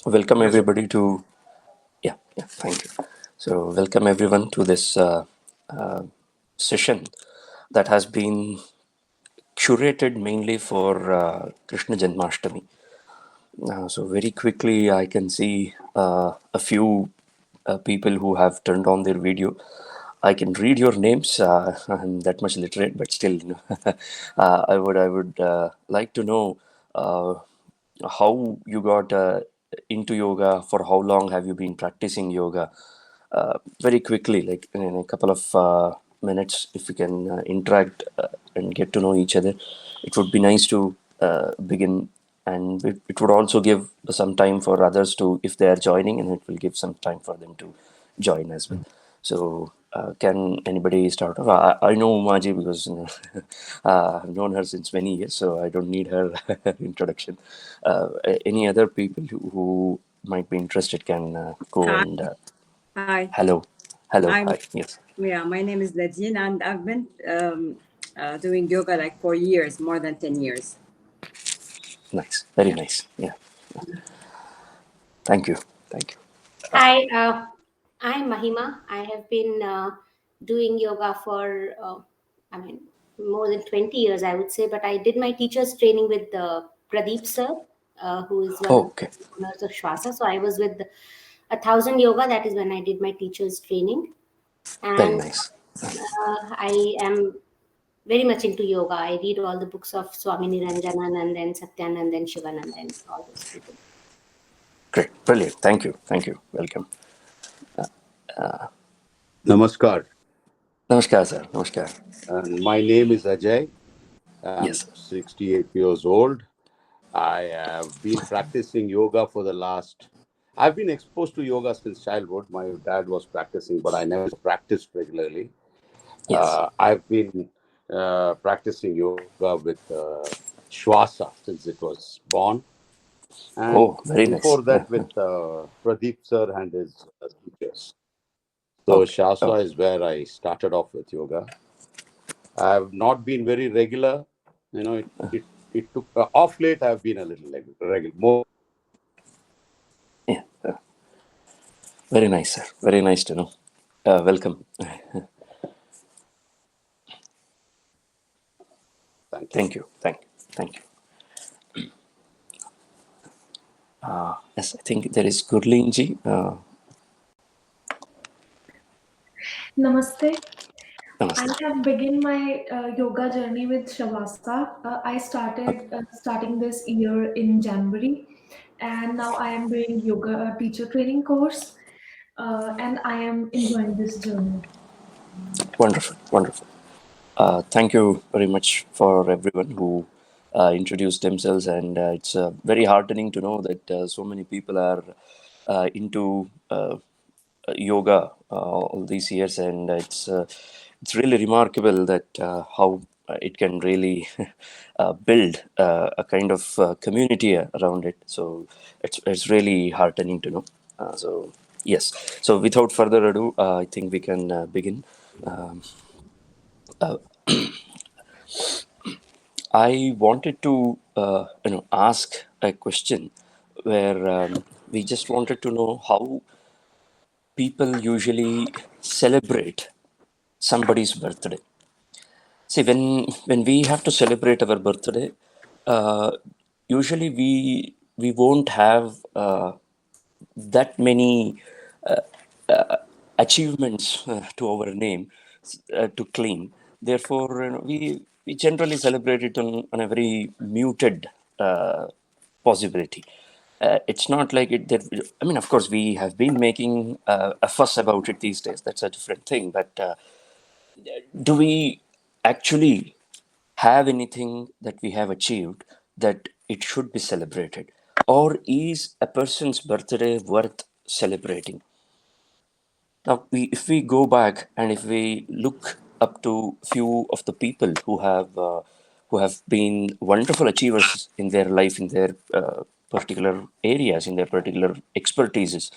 Welcome everybody to thank you. So welcome everyone to this session that has been curated mainly for Krishna Janmashtami. So very quickly, I can see a few people who have turned on their video. I can read your names. I'm that much literate, but still, I would like to know uh, how you got into yoga. For how long have you been practicing yoga? Very quickly, like in a couple of minutes, if we can interact and get to know each other, it would be nice to begin, and it would also give some time for others to, if they are joining, and it will give some time for them to join as well. So can anybody start off? I know Umaji because I've known her since many years, so I don't need her introduction. Any other people who might be interested can go Hi. and Hi. hello. Hello. I'm Hi. Yes. yeah. My name is Ladine, and I've been doing yoga like for years, more than 10 years. Nice. Very nice. Yeah. Thank you. Thank you. Hi, I'm Mahima. I have been doing yoga for, more than 20 years, I would say, but I did my teacher's training with Pradeep sir, who is one Oh, of okay. the owners of Shvasa. So I was with 1,000 Yoga. That is when I did my teacher's training. Very And nice. I am very much into yoga. I read all the books of Swami Niranjana and then Satyananda and Shivananda and all those people. Great. Brilliant. Thank you. Thank you. Welcome. Namaskar. Namaskar, sir. Namaskar. And my name is Ajay. I'm Yes. 68 years old. I have been practicing yoga for I've been exposed to yoga since childhood. My dad was practicing, but I never practiced regularly. Yes. I've been practicing yoga with Shvasa since it was born. And Oh, very nice. before that, with Pradeep sir and his teachers. So Okay. Shvasa Okay. is where I started off with yoga. I have not been very regular. It took off late. I have been a little regular, more. Yeah. Very nice, sir. Very nice to know. Welcome. Thank you. Thank you. Thank you. Thank you. Yes, I think there is Gurleenji. Namaste. I Namaste. have begun my yoga journey with Shavasa. I started starting this year in January, and now I am doing yoga teacher training course, and I am enjoying this journey. Wonderful. Wonderful. Thank you very much for everyone who introduced themselves, and it's very heartening to know that so many people are into yoga all these years, and it's really remarkable that how it can really build a kind of community around it. So it's really heartening to know. So yes. So without further ado, I think we can begin. Um, I wanted to, ask a question where we just wanted to know how people usually celebrate somebody's birthday. See, when we have to celebrate our birthday, uh, usually we won't have that many achievements to our name to claim. Therefore, we generally celebrate it on a very muted possibility. It's not like it that, I mean, of course, we have been making a fuss about it these days. That's a different thing. But do we actually have anything that we have achieved that it should be celebrated? Or is a person's birthday worth celebrating? Now, if we go back and if we look up to few of the people who have been wonderful achievers in their life, in their particular areas, in their particular expertises,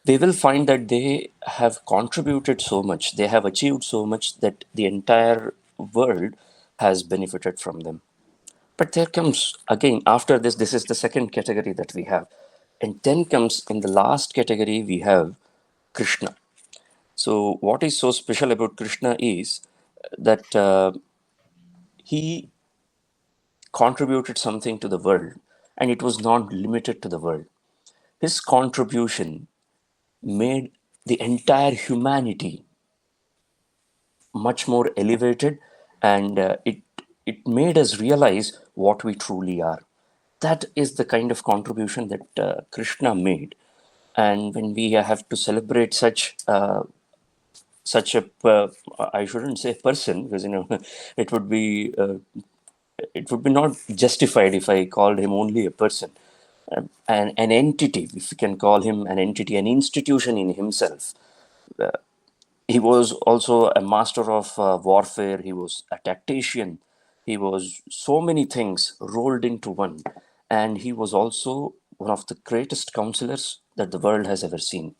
they will find that they have contributed so much, they have achieved so much that the entire world has benefited from them. But there comes again after this. This is the second category that we have. And then comes in the last category, we have Krishna. So, what is so special about Krishna is that he contributed something to the world, and it was not limited to the world. His contribution made the entire humanity much more elevated, and it made us realize what we truly are. That is the kind of contribution that Krishna made. And when we have to celebrate such a I shouldn't say person, because it would be it would be not justified if I called him only a person, an entity, if we can call him an entity, an institution in himself. He was also a master of warfare. He was a tactician. He was so many things rolled into one. And he was also one of the greatest counselors that the world has ever seen.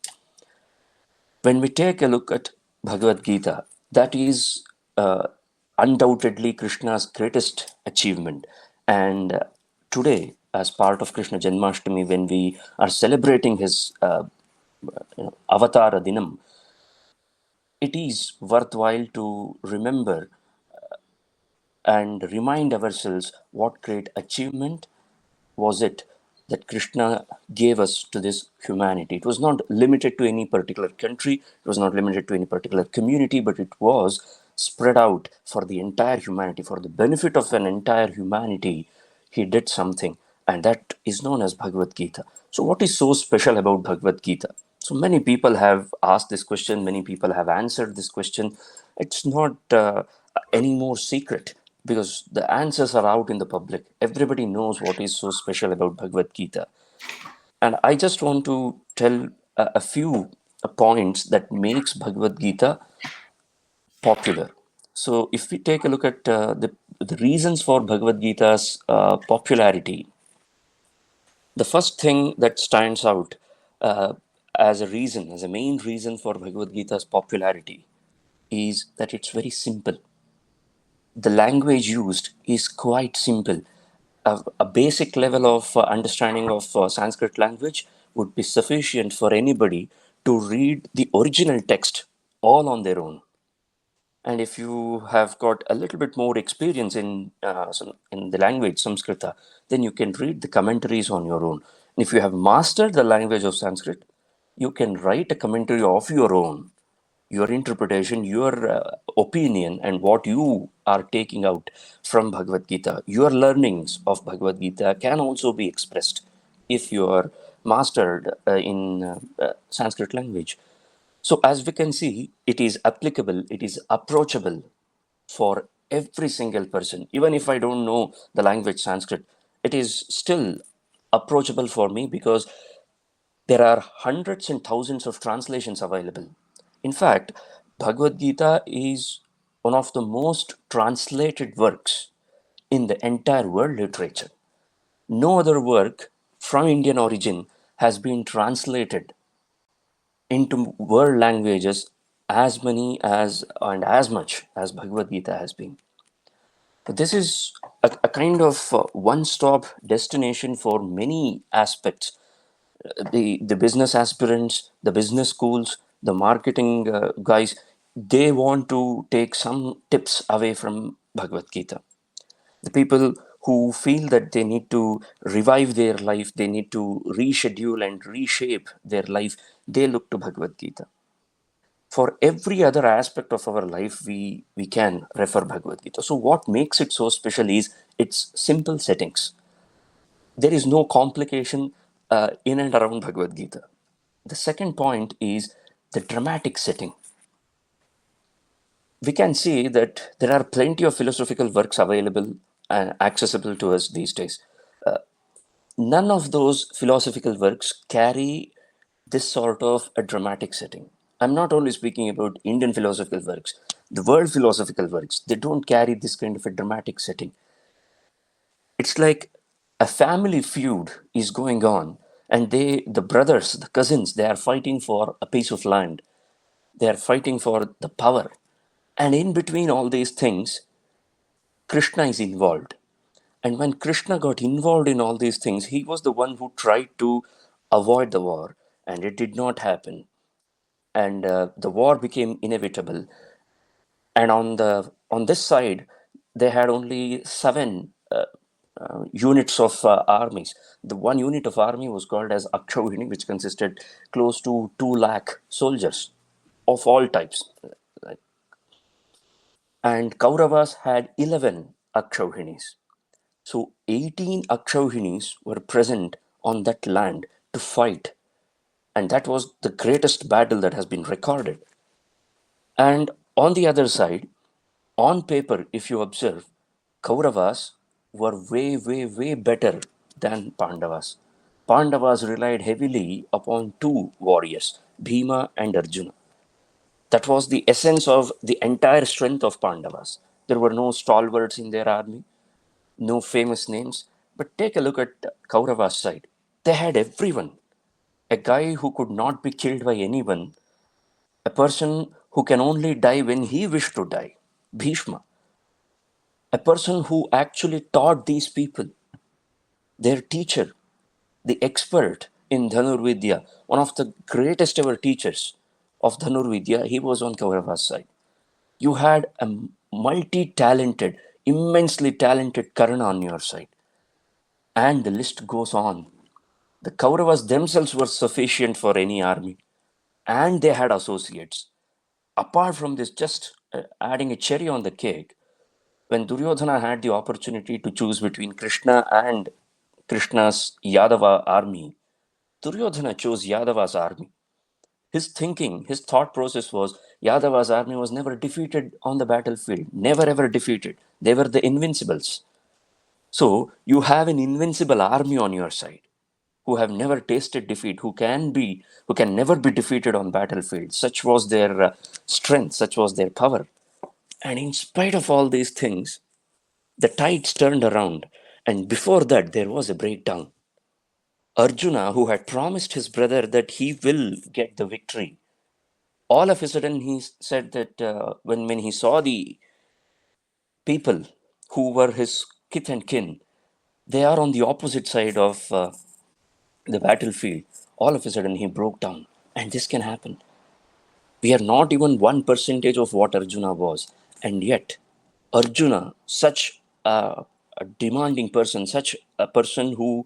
When we take a look at Bhagavad Gita, that is undoubtedly Krishna's greatest achievement. And today, as part of Krishna Janmashtami, when we are celebrating his Avatara Dinam, it is worthwhile to remember and remind ourselves what great achievement was it that Krishna gave us to this humanity. It was not limited to any particular country, it was not limited to any particular community, but it was spread out for the entire humanity, for the benefit of an entire humanity. He did something, and that is known as Bhagavad Gita. So, what is so special about Bhagavad Gita? So, many people have asked this question, many people have answered this question. It's not any more secret because the answers are out in the public. Everybody knows what is so special about Bhagavad Gita. And I just want to tell a few points that makes Bhagavad Gita popular. So if we take a look at the reasons for Bhagavad Gita's popularity, the first thing that stands out uh, as a reason, as a main reason for Bhagavad Gita's popularity is that it's very simple. The language used is quite simple. A basic level of understanding of Sanskrit language would be sufficient for anybody to read the original text all on their own. And if you have got a little bit more experience in the language Samskrita, then you can read the commentaries on your own. And if you have mastered the language of Sanskrit, you can write a commentary of your own, your interpretation, your opinion, and what you are taking out from Bhagavad Gita. Your learnings of Bhagavad Gita can also be expressed if you are mastered in Sanskrit language. So, as we can see, it is applicable, it is approachable for every single person. Even if I don't know the language Sanskrit, it is still approachable for me because there are hundreds and thousands of translations available. In fact, Bhagavad Gita is one of the most translated works in the entire world literature. No other work from Indian origin has been translated into world languages as many as and as much as Bhagavad Gita has been. This is a kind of one-stop destination for many aspects. The business aspirants, the business schools, the marketing guys, they want to take some tips away from Bhagavad Gita. The people who feel that they need to revive their life, they need to reschedule and reshape their life, they look to Bhagavad Gita. For every other aspect of our life, we can refer Bhagavad Gita. So what makes it so special is its simple settings. There is no complication in and around Bhagavad Gita. The second point is the dramatic setting. We can see that there are plenty of philosophical works available and accessible to us these days. None of those philosophical works carry this sort of a dramatic setting. I'm not only speaking about Indian philosophical works, the world philosophical works, they don't carry this kind of a dramatic setting. It's like a family feud is going on, and the brothers, the cousins, they are fighting for a piece of land. They are fighting for the power. And in between all these things, Krishna is involved. And when Krishna got involved in all these things, he was the one who tried to avoid the war, and it did not happen. And the war became inevitable. And on this side, they had only seven units of armies. The one unit of army was called as Akshauhini, which consisted close to 2 lakh soldiers of all types. And Kauravas had 11 Akshauhinis. So 18 Akshauhinis were present on that land to fight. And that was the greatest battle that has been recorded. And on the other side, on paper, if you observe, Kauravas were way, way, way better than Pandavas. Pandavas relied heavily upon two warriors, Bhima and Arjuna. That was the essence of the entire strength of Pandavas. There were no stalwarts in their army, no famous names. But take a look at Kaurava's side. They had everyone. A guy who could not be killed by anyone, a person who can only die when he wished to die, Bhishma, a person who actually taught these people, their teacher, the expert in Dhanurvidya, one of the greatest ever teachers of Dhanurvidya, he was on Kaurava's side. You had a multi-talented, immensely talented Karna on your side. And the list goes on. The Kauravas themselves were sufficient for any army, and they had associates. Apart from this, just adding a cherry on the cake, when Duryodhana had the opportunity to choose between Krishna and Krishna's Yadava army, Duryodhana chose Yadava's army. His thinking, his thought process was Yadava's army was never defeated on the battlefield, never ever defeated. They were the invincibles. So you have an invincible army on your side who have never tasted defeat, who can never be defeated on battlefield. Such was their strength, such was their power. And in spite of all these things, the tides turned around, and before that, there was a breakdown. Arjuna, who had promised his brother that he will get the victory, all of a sudden he said that when he saw the people who were his kith and kin, they are on the opposite side of the battlefield. All of a sudden he broke down. And this can happen. We are not even 1% of what Arjuna was. And yet, Arjuna, such a demanding person, such a person who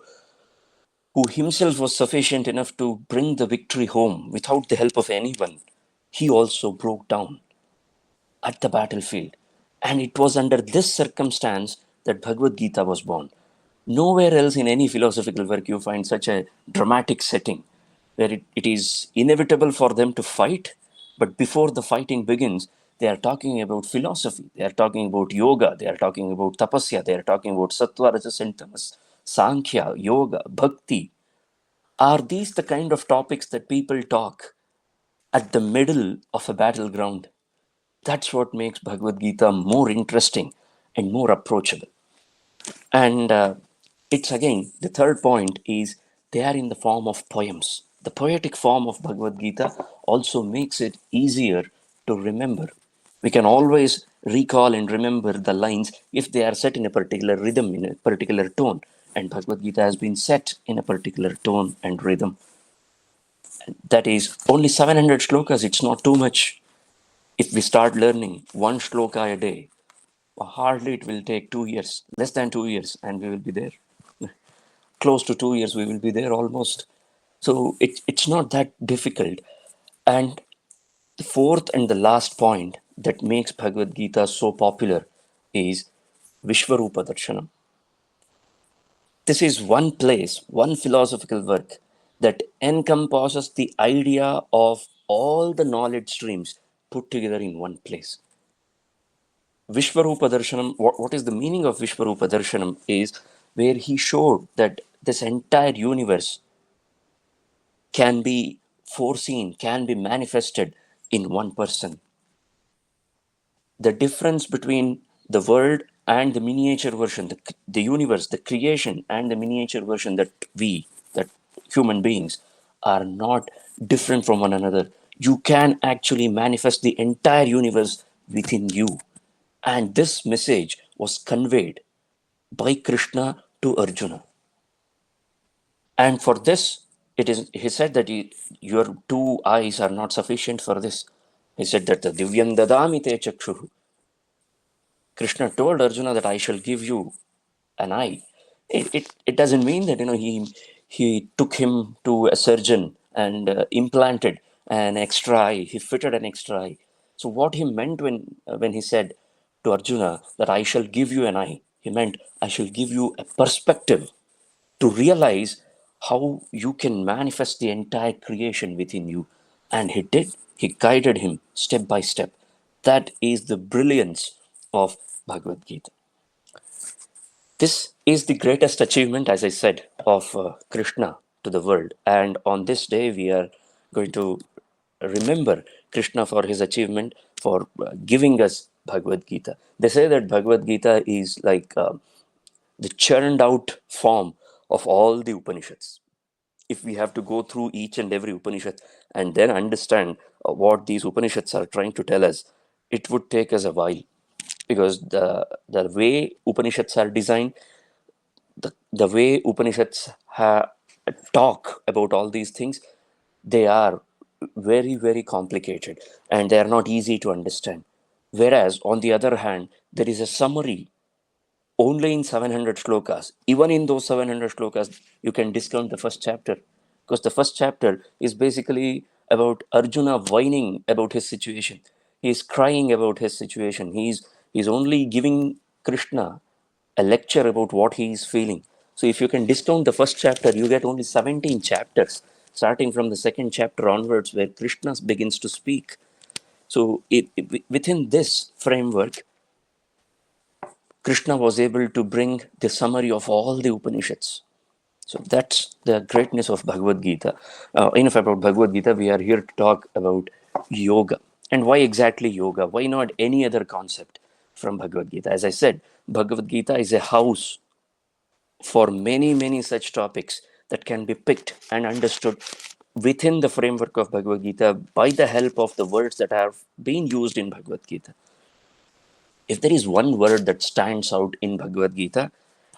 himself was sufficient enough to bring the victory home without the help of anyone, he also broke down at the battlefield. And it was under this circumstance that Bhagavad Gita was born. Nowhere else in any philosophical work you find such a dramatic setting where it is inevitable for them to fight, but before the fighting begins, they are talking about philosophy, they are talking about yoga, they are talking about tapasya, they are talking about sattva, rajas, and tamas, sankhya, yoga, bhakti. Are these the kind of topics that people talk at the middle of a battleground? That's what makes Bhagavad Gita more interesting and more approachable. And it's again, the third point is they are in the form of poems. The poetic form of Bhagavad Gita also makes it easier to remember. We can always recall and remember the lines if they are set in a particular rhythm, in a particular tone. And Bhagavad Gita has been set in a particular tone and rhythm. That is only 700 shlokas, it's not too much. If we start learning one shloka a day, hardly it will take 2 years, less than 2 years, and we will be there. Close to 2 years, we will be there almost. So it's not that difficult. And the fourth and the last point that makes Bhagavad Gita so popular is Vishwarupa Darshanam. This is one place, one philosophical work that encompasses the idea of all the knowledge streams put together in one place. Vishwarupa Darshanam, what is the meaning of Vishwarupa Darshanam is where he showed that this entire universe can be foreseen, can be manifested in one person. The difference between the world and the miniature version, the universe, the creation and the miniature version that human beings are not different from one another. You can actually manifest the entire universe within you. And this message was conveyed by Krishna to Arjuna. And for this, he said that your two eyes are not sufficient for this. He said that the divyam dadami te chakshuhu. Krishna told Arjuna that I shall give you an eye. It doesn't mean that he took him to a surgeon and implanted an extra eye. He fitted an extra eye. So what he meant when he said to Arjuna that I shall give you an eye, he meant I shall give you a perspective to realize how you can manifest the entire creation within you. And he did. He guided him step by step. That is the brilliance of Bhagavad Gita. This is the greatest achievement, as I said, of Krishna to the world. And on this day, we are going to remember Krishna for his achievement, for giving us Bhagavad Gita. They say that Bhagavad Gita is like the churned out form of all the Upanishads. If we have to go through each and every Upanishad and then understand what these Upanishads are trying to tell us, it would take us a while, because the way Upanishads are designed, the way Upanishads talk about all these things, they are very, very complicated and they are not easy to understand. Whereas, on the other hand, there is a summary only in 700 shlokas. Even in those 700 shlokas, you can discount the first chapter, because the first chapter is basically about Arjuna whining about his situation. He is crying about his situation. He's only giving Krishna a lecture about what he is feeling. So if you can discount the first chapter, you get only 17 chapters, starting from the second chapter onwards, where Krishna begins to speak. So within this framework, Krishna was able to bring the summary of all the Upanishads. So that's the greatness of Bhagavad Gita. Enough about Bhagavad Gita. We are here to talk about yoga. And why exactly yoga? Why not any other concept from Bhagavad Gita? As I said, Bhagavad Gita is a house for many, many such topics that can be picked and understood within the framework of Bhagavad Gita by the help of the words that have been used in Bhagavad Gita. If there is one word that stands out in Bhagavad Gita,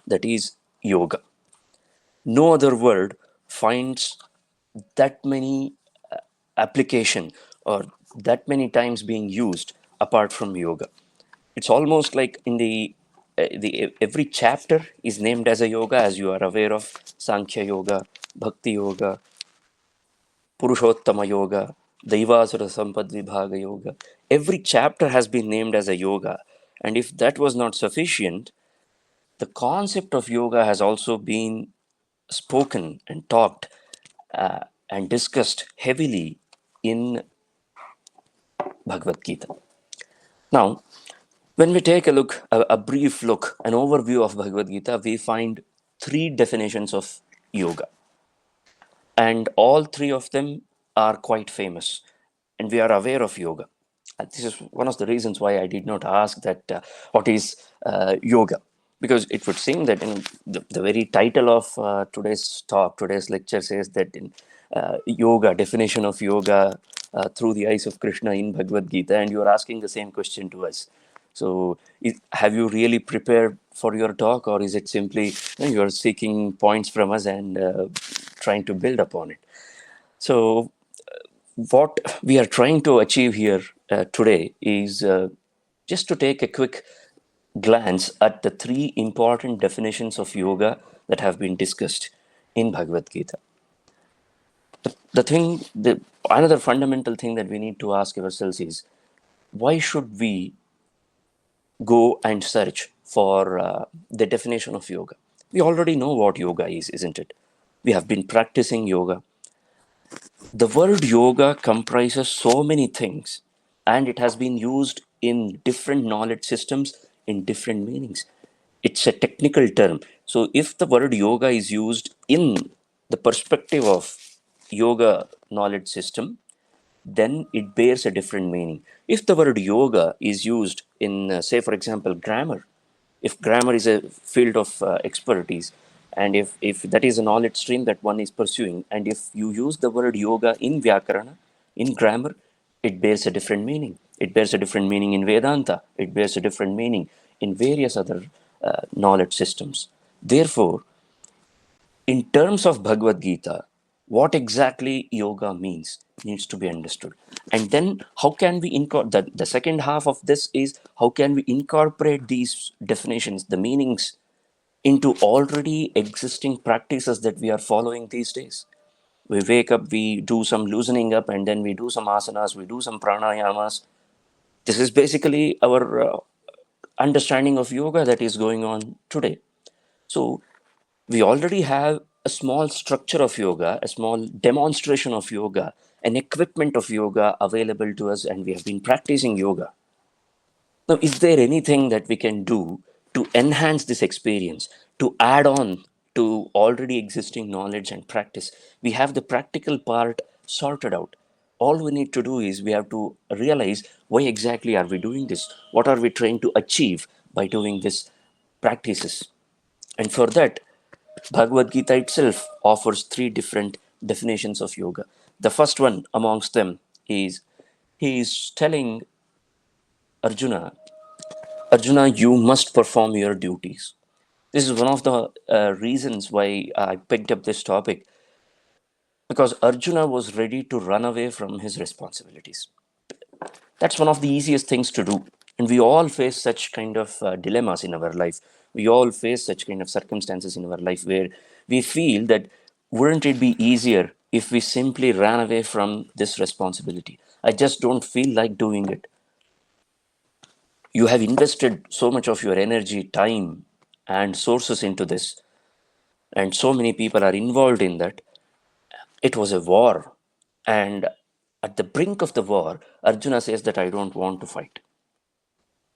that is yoga. No other word finds that many application or that many times being used apart from yoga. It's almost like in the every chapter is named as a yoga, as you are aware of: Sankhya Yoga, Bhakti Yoga, Purushottama Yoga, Daivasura Sampad Vibhaga Yoga. Every chapter has been named as a yoga. And if that was not sufficient, the concept of yoga has also been spoken and talked and discussed heavily in Bhagavad Gita. Now, when we take a look, a brief look, an overview of Bhagavad Gita, we find three definitions of yoga. And all three of them are quite famous. And we are aware of yoga. This is one of the reasons why I did not ask that what is yoga. Because it would seem that in the very title of today's talk, today's lecture says that in yoga, definition of yoga through the eyes of Krishna in Bhagavad Gita, and you are asking the same question to us. So, have you really prepared for your talk, or is it simply you are seeking points from us and trying to build upon it? So, what we are trying to achieve here today is just to take a quick glance at the three important definitions of yoga that have been discussed in Bhagavad Gita. Another fundamental thing that we need to ask ourselves is, why should we go and search for the definition of yoga? We already know what yoga is, isn't it? We have been practicing yoga. The word yoga comprises so many things, and it has been used in different knowledge systems in different meanings. It's a technical term. So, if the word yoga is used in the perspective of yoga knowledge system, then it bears a different meaning. If the word yoga is used in, say, for example, grammar, if grammar is a field of expertise, and if that is a knowledge stream that one is pursuing, and if you use the word yoga in Vyakarana, in grammar, it bears a different meaning. It bears a different meaning in Vedanta. It bears a different meaning in various other knowledge systems. Therefore, in terms of Bhagavad Gita, what exactly yoga means needs to be understood. And then how can we incorporate the second half of this is how can we incorporate these definitions, the meanings, into already existing practices that we are following these days. We wake up, we do some loosening up, and then we do some asanas, we do some pranayamas. This is basically our understanding of yoga that is going on today. So we already have a small structure of yoga, a small demonstration of yoga, an equipment of yoga available to us, and we have been practicing yoga. Now, is there anything that we can do to enhance this experience, to add on to already existing knowledge and practice? We have the practical part sorted out. All we need to do is we have to realize why exactly are we doing this? What are we trying to achieve by doing this practices? And for that, Bhagavad Gita itself offers three different definitions of yoga. The first one amongst them is he is telling Arjuna, Arjuna, you must perform your duties. This is one of the reasons why I picked up this topic, because Arjuna was ready to run away from his responsibilities. That's one of the easiest things to do. And we all face such kind of dilemmas in our life. We all face such kind of circumstances in our life where we feel that wouldn't it be easier if we simply ran away from this responsibility? I just don't feel like doing it. You have invested so much of your energy, time, and sources into this, and so many people are involved in that. It was a war, and at the brink of the war, Arjuna says that I don't want to fight.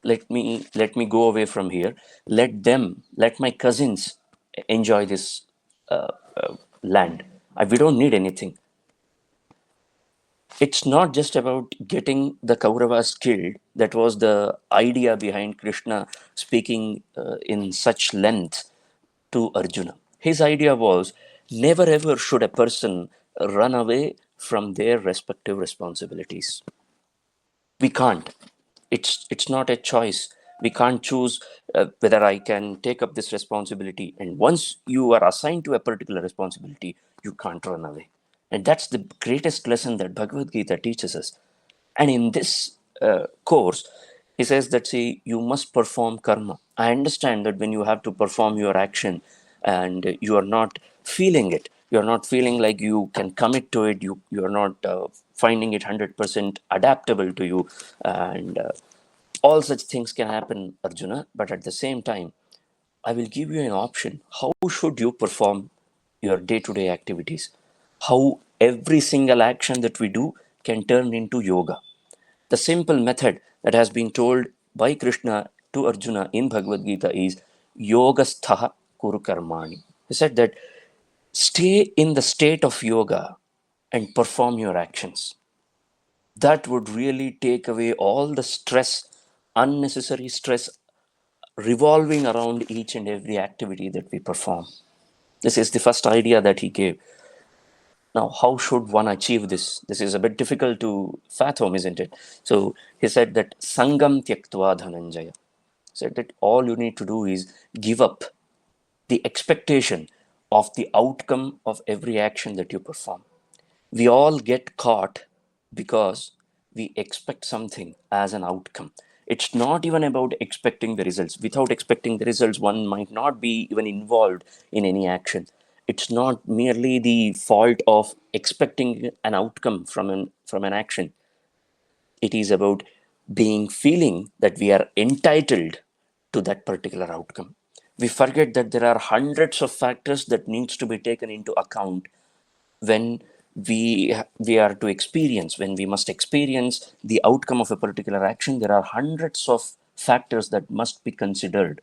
Let me go away from here. Let my cousins enjoy this land. We don't need anything. It's not just about getting the Kauravas killed. That was the idea behind Krishna speaking in such length to Arjuna. His idea was never ever should a person run away from their respective responsibilities. We can't. It's not a choice. We can't choose whether I can take up this responsibility. And once you are assigned to a particular responsibility, you can't run away. And that's the greatest lesson that Bhagavad Gita teaches us. And in this course, he says that, see, you must perform karma. I understand that when you have to perform your action and you are not feeling it, you're not feeling like you can commit to it, you're not finding it 100% adaptable to you, and all such things can happen, Arjuna. But at the same time, I will give you an option. How should you perform your day to day activities? How every single action that we do can turn into yoga. The simple method that has been told by Krishna to Arjuna in Bhagavad Gita is Yogastha Kuru Karmani. He said that stay in the state of yoga and perform your actions. That would really take away all the stress, unnecessary stress revolving around each and every activity that we perform. This is the first idea that he gave. Now, how should one achieve this? This is a bit difficult to fathom, isn't it? So he said that Sangam Tyaktva Dhananjaya. Said that all you need to do is give up the expectation of the outcome of every action that you perform. We all get caught because we expect something as an outcome. It's not even about expecting the results. Without expecting the results, one might not be even involved in any action. It's not merely the fault of expecting an outcome from an action. It is about being feeling that we are entitled to that particular outcome. We forget that there are hundreds of factors that needs to be taken into account when we are to experience, when we must experience the outcome of a particular action. There are hundreds of factors that must be considered,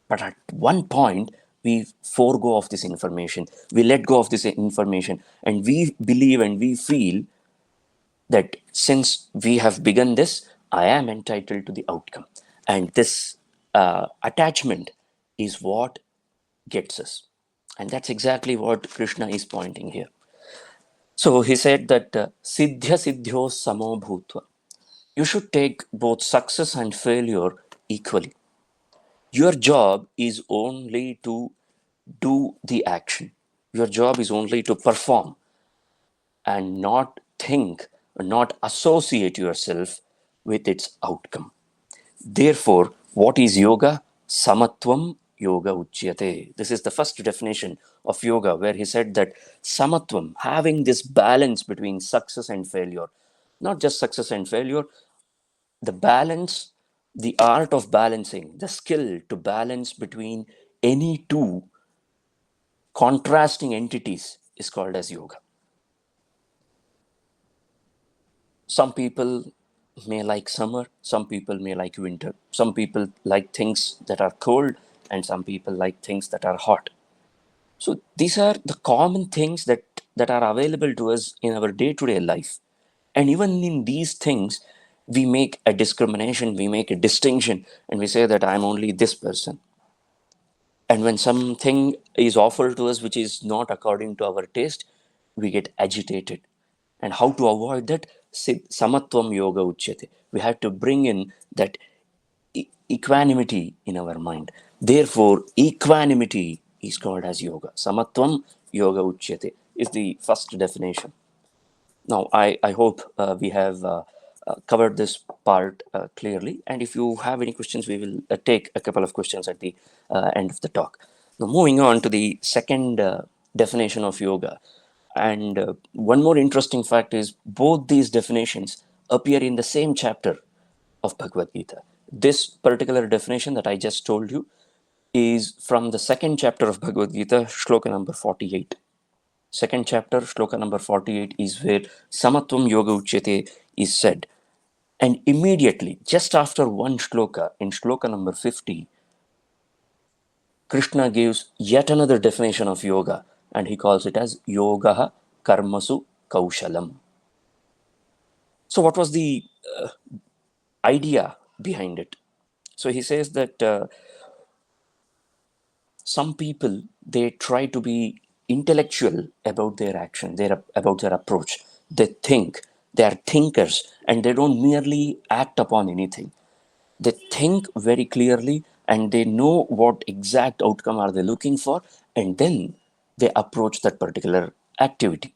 but at one point we forego of this information, we let go of this information, and we believe and we feel that since we have begun this, I am entitled to the outcome. And this attachment is what gets us. And that's exactly what Krishna is pointing here. So he said that Siddhya Siddhyo Samo Bhutva. You should take both success and failure equally. Your job is only to do the action. Your job is only to perform. and not think, not associate yourself with its outcome. Therefore, what is yoga? Samatvam yoga uchyate. This is the first definition of yoga, where he said that samatvam, having this balance between success and failure, not just success and failure, the balance, the art of balancing, the skill to balance between any two contrasting entities is called as yoga. Some people may like summer, some people may like winter, some people like things that are cold, and some people like things that are hot. So these are the common things that are available to us in our day-to-day life. And even in these things, we make a discrimination, we make a distinction, and we say that I'm only this person. And when something is offered to us which is not according to our taste, we get agitated. And how to avoid that? Samatvam yoga uchyate. We have to bring in that equanimity in our mind. Therefore, equanimity is called as yoga. Samatvam yoga uchyate is the first definition. Now, I hope we have covered this part clearly. And if you have any questions, we will take a couple of questions at the end of the talk. Now, moving on to the second definition of yoga. And one more interesting fact is both these definitions appear in the same chapter of Bhagavad Gita. This particular definition that I just told you is from the second chapter of Bhagavad Gita, shloka number 48. Second chapter, shloka number 48 is where Samatvam Yoga Uchyate is said. And immediately, just after one shloka, in shloka number 50, Krishna gives yet another definition of yoga, and he calls it as Yoga Karmasu Kaushalam. So, what was the idea behind it? So, he says that some people, they try to be intellectual about their action, about their approach. They think, they are thinkers, and they don't merely act upon anything. They think very clearly, and they know what exact outcome are they looking for, and then they approach that particular activity.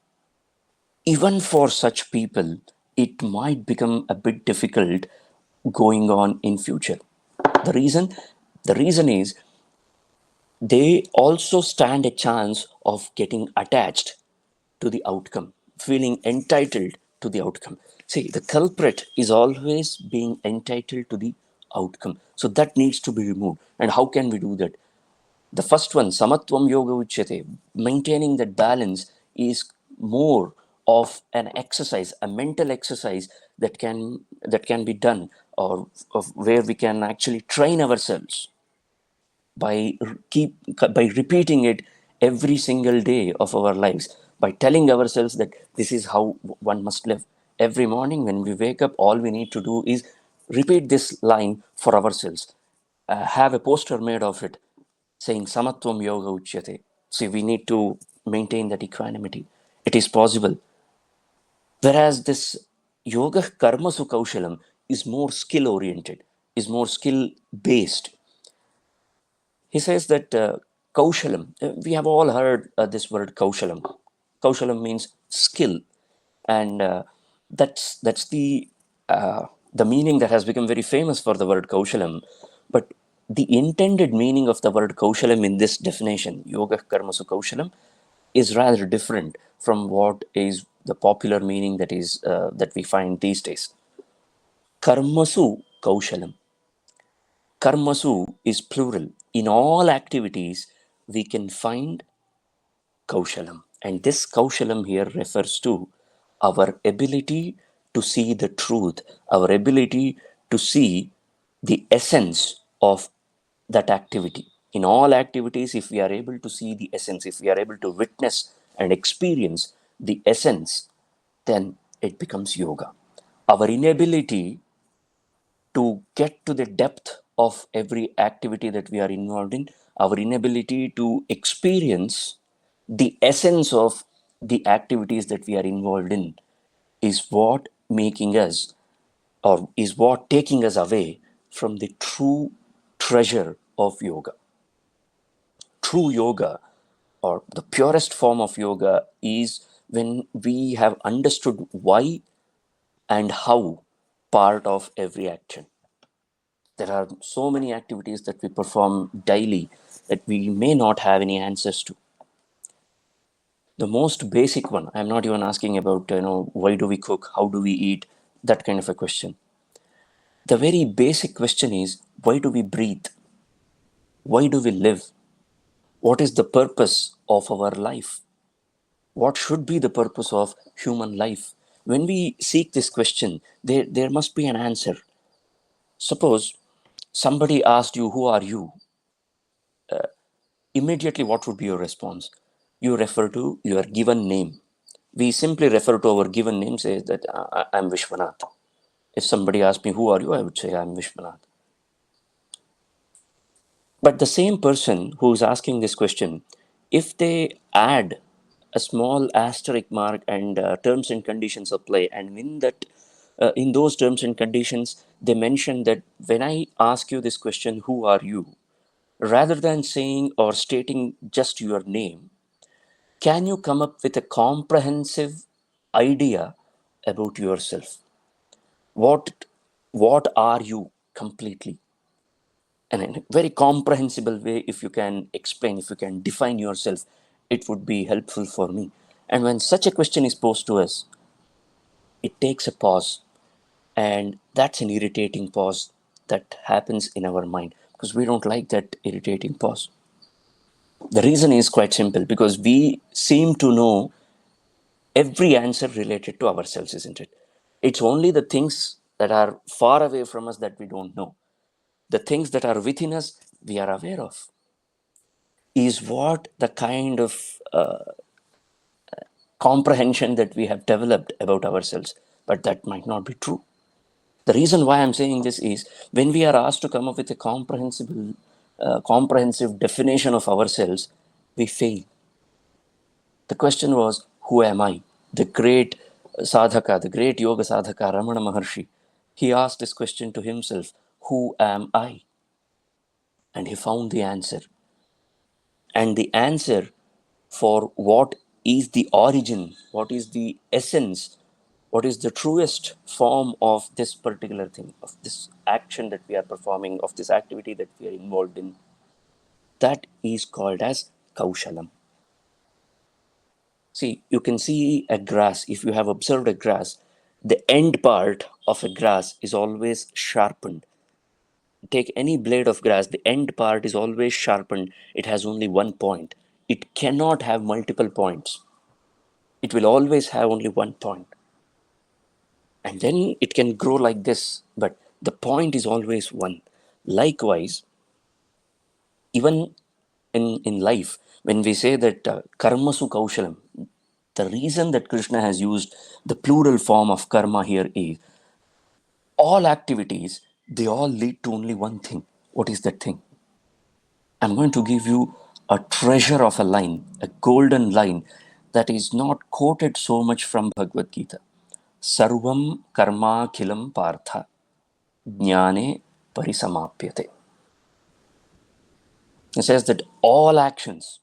Even for such people, it might become a bit difficult going on in future. The reason is they also stand a chance of getting attached to the outcome, feeling entitled to the outcome. See, the culprit is always being entitled to the outcome. So that needs to be removed. And how can we do that? The first one, Samatvam Yoga Uchyate, maintaining that balance is more of an exercise, a mental exercise that can be done, or of where we can actually train ourselves by by repeating it every single day of our lives, by telling ourselves that this is how one must live. Every morning when we wake up, all we need to do is repeat this line for ourselves. Have a poster made of it saying Samatvam Yoga Uchyate. See, we need to maintain that equanimity. It is possible. Whereas this Yoga Karmasu Kaushalam is more skill oriented, is more skill based. He says that Kaushalam, we have all heard this word Kaushalam. Kaushalam means skill, and that's the meaning that has become very famous for the word Kaushalam. But the intended meaning of the word Kaushalam in this definition, Yoga Karmasu Kaushalam, is rather different from what is the popular meaning that we find these days. Karmasu Kaushalam. Karmasu is plural. In all activities, we can find Kaushalam. And this Kaushalam here refers to our ability to see the truth, our ability to see the essence of that activity. In all activities, if we are able to see the essence, if we are able to witness and experience the essence, then it becomes yoga. Our inability to get to the depth of every activity that we are involved in, our inability to experience the essence of the activities that we are involved in, is what making us, or is what taking us away from the true treasure of yoga. True yoga, or the purest form of yoga, is when we have understood why and how part of every action. There are so many activities that we perform daily that we may not have any answers to. The most basic one, I'm not even asking about, why do we cook, how do we eat, that kind of a question. The very basic question is, why do we breathe? Why do we live? What is the purpose of our life? What should be the purpose of human life? When we seek this question, there must be an answer. Suppose somebody asked you, who are you? Immediately, what would be your response? You refer to your given name. We simply refer to our given name, say that I'm Vishwanath. If somebody asked me, who are you? I would say, I'm Vishwanath. But the same person who is asking this question, if they add a small asterisk mark and terms and conditions apply, and in those terms and conditions, they mention that when I ask you this question, who are you? Rather than saying or stating just your name, can you come up with a comprehensive idea about yourself? What what are you completely? And in a very comprehensible way, if you can explain, if you can define yourself, it would be helpful for me. And when such a question is posed to us, it takes a pause, and that's an irritating pause that happens in our mind because we don't like that irritating pause. The reason is quite simple, because we seem to know every answer related to ourselves, isn't it? It's only the things that are far away from us that we don't know. The things that are within us, we are aware of. Is what the kind of comprehension that we have developed about ourselves, but that might not be true. The reason why I'm saying this is, when we are asked to come up with a comprehensive definition of ourselves, we fail. The question was, who am I? The great sadhaka, the great yoga sadhaka, Ramana Maharshi, he asked this question to himself, who am I? And he found the answer. And the answer for what is the origin, what is the essence, what is the truest form of this particular thing, of this action that we are performing, of this activity that we are involved in, that is called as Kaushalam. See, you can see a grass. If you have observed a grass, the end part of a grass is always sharpened. Take any blade of grass, the end part is always sharpened. It has only one point. It cannot have multiple points. It will always have only one point. And then it can grow like this, but the point is always one. Likewise, even in life, when we say that karmasu kaushalam, the reason that Krishna has used the plural form of karma here is, all activities, they all lead to only one thing. What is that thing? I'm going to give you a treasure of a line, a golden line that is not quoted so much from Bhagavad Gita. Sarvam karma khilam partha jnane parisamapyate. It says that all actions,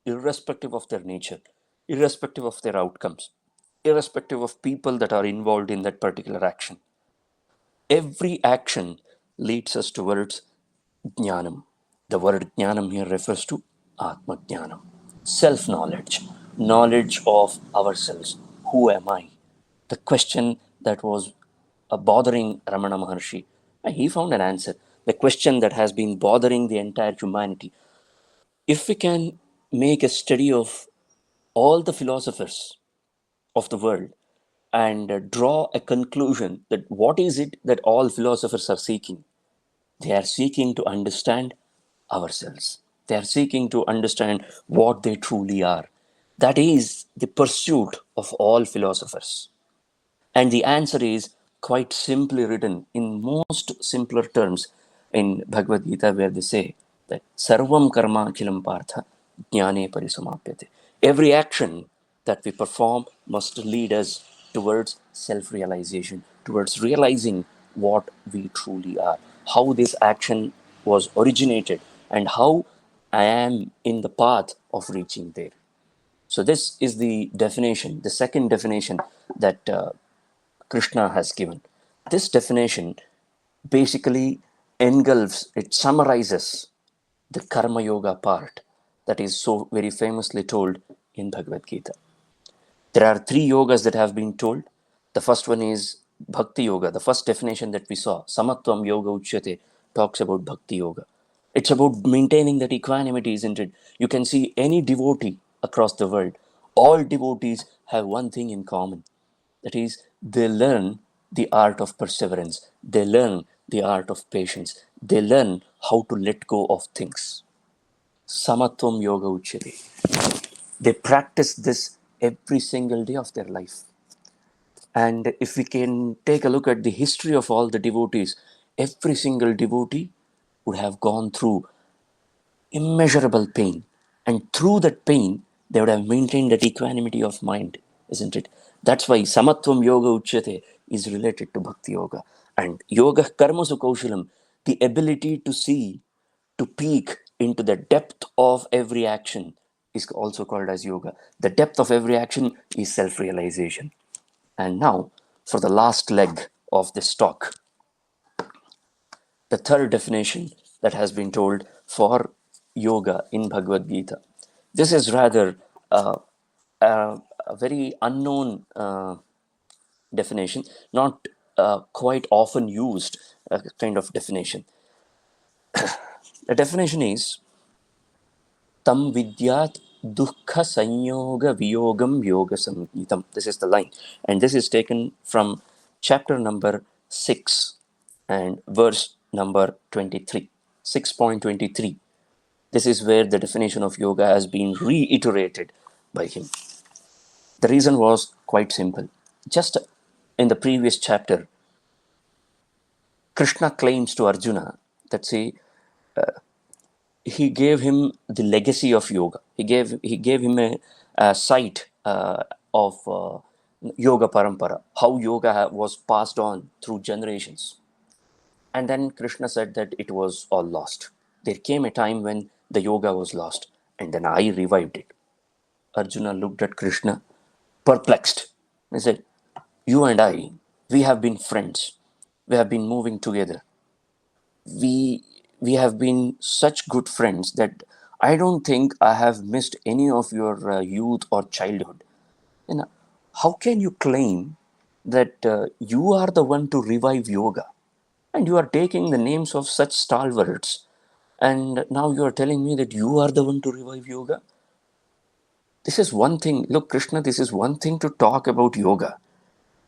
irrespective of their nature, irrespective of their outcomes, irrespective of people that are involved in that particular action, every action leads us towards jnanam. The word jnanam here refers to atma jnanam, self-knowledge, knowledge of ourselves. Who am I? The question that was bothering Ramana Maharshi, he found an answer. The question that has been bothering the entire humanity. If we can make a study of all the philosophers of the world and draw a conclusion that what is it that all philosophers are seeking? They are seeking to understand ourselves. They are seeking to understand what they truly are. That is the pursuit of all philosophers. And the answer is quite simply written in most simpler terms in Bhagavad Gita, where they say that Sarvam Karma Akhilam Partha Jnane Parisamapyate. Every action that we perform must lead us towards self realization, towards realizing what we truly are, how this action was originated, and how I am in the path of reaching there. So this is the definition, the second definition that Krishna has given. This definition basically engulfs, it summarizes the Karma Yoga part that is so very famously told in Bhagavad Gita. There are three yogas that have been told. The first one is Bhakti Yoga. The first definition that we saw, Samatvam Yoga Uchyate, talks about Bhakti Yoga. It's about maintaining that equanimity, isn't it? You can see any devotee across the world. All devotees have one thing in common. That is, they learn the art of perseverance. They learn the art of patience. They learn how to let go of things. Samatvam Yoga Uchyate. They practice this every single day of their life. And if we can take a look at the history of all the devotees, every single devotee would have gone through immeasurable pain. And through that pain, they would have maintained that equanimity of mind, isn't it? That's why Samatvam Yoga Uchyate is related to Bhakti Yoga. And Yoga Karmasu Kaushalam, the ability to see, to peek into the depth of every action, is also called as yoga. The depth of every action is self-realization. And now, for the last leg of this talk, the third definition that has been told for yoga in Bhagavad Gita. This is rather a very unknown definition, not quite often used kind of definition. The definition is Tam vidyat dukkha sanyoga viyogam yoga samhitam. This is the line. And this is taken from chapter number 6 and verse number 23. 6.23. This is where the definition of yoga has been reiterated by him. The reason was quite simple. Just in the previous chapter, Krishna claims to Arjuna that, see, he gave him the legacy of yoga. He gave him a sight of yoga parampara, how yoga was passed on through generations. And then Krishna said that it was all lost. There came a time when the yoga was lost, and then I revived it. Arjuna looked at Krishna, perplexed. He said, "You and I, we have been friends. We have been moving together. We we have been such good friends that I don't think I have missed any of your youth or childhood. And how can you claim that you are the one to revive yoga? And you are taking the names of such stalwarts, and now you are telling me that you are the one to revive yoga? This is one thing. Look, Krishna, this is one thing to talk about yoga,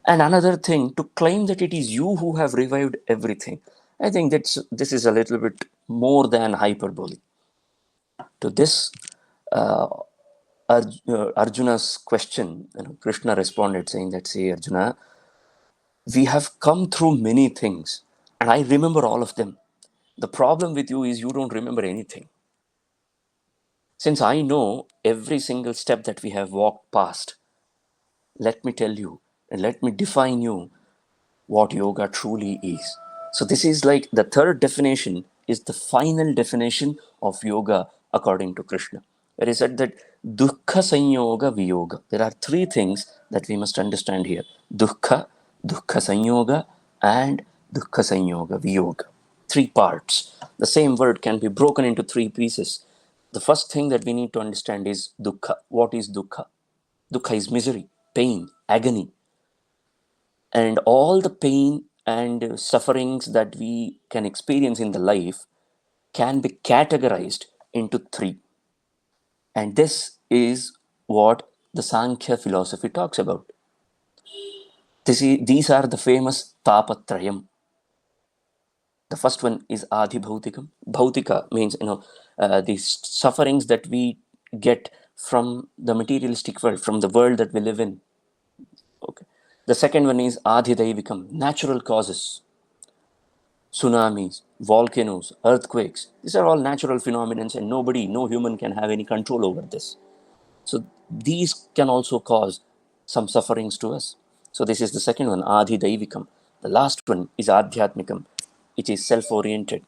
and another thing to claim that it is you who have revived everything. I think this is a little bit more than hyperbole. To this Arjuna's question, Krishna responded saying that, "See, Arjuna, we have come through many things, and I remember all of them. The problem with you is you don't remember anything. Since I know every single step that we have walked past, let me tell you and let me define you what yoga truly is." So this is like the third definition is the final definition of yoga according to Krishna. Where he said that dukkha sanyoga viyoga. There are three things that we must understand here. Dukkha, dukkha sanyoga, and dukkha sanyoga viyoga. Three parts. The same word can be broken into three pieces. The first thing that we need to understand is dukkha. What is dukkha? Dukkha is misery, pain, agony, and all the pain and sufferings that we can experience in the life can be categorized into three. And this is what the Sankhya philosophy talks about. These are the famous tapatrayam. The first one is adi bhautikam. Bhautika means, these sufferings that we get from the materialistic world, from the world that we live in. Okay. The second one is adi daivikam, natural causes. Tsunamis, volcanoes, earthquakes. These are all natural phenomena, and no human can have any control over this. So these can also cause some sufferings to us. So this is the second one, Adi Daivikam. The last one is Adhyatmikam. It is self-oriented.